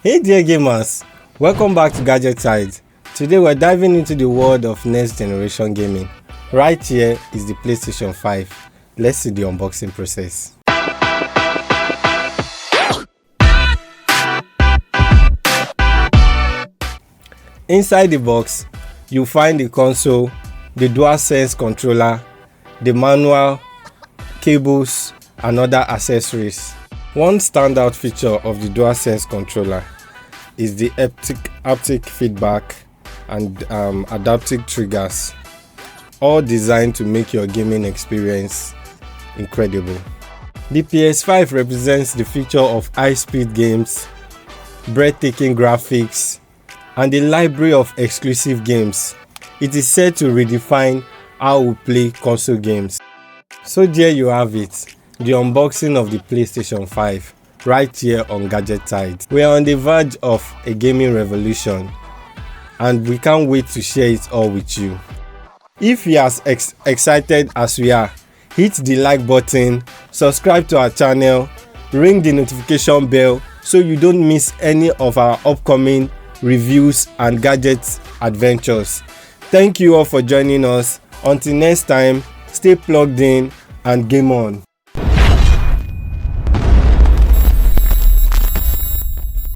Hey dear gamers, welcome back to Gadget Side. Today we're diving into the world of next generation gaming. Right here is the PlayStation 5. Let's see the unboxing process. Inside the box, you'll find the console, the DualSense controller, the manual, cables, and other accessories. One standout feature of the DualSense controller is the haptic feedback and adaptive triggers, all designed to make your gaming experience incredible. The PS5 represents the future of high-speed games, breathtaking graphics, and a library of exclusive games. It is set to redefine how we play console games. So there you have it, the unboxing of the PlayStation 5 right here on Gadget Side. We are on the verge of a gaming revolution and we can't wait to share it all with you. If you're as excited as we are, hit the like button, subscribe to our channel, ring the notification bell so you don't miss any of our upcoming reviews and gadget adventures. Thank you all for joining us. Until next time, stay plugged in and game on.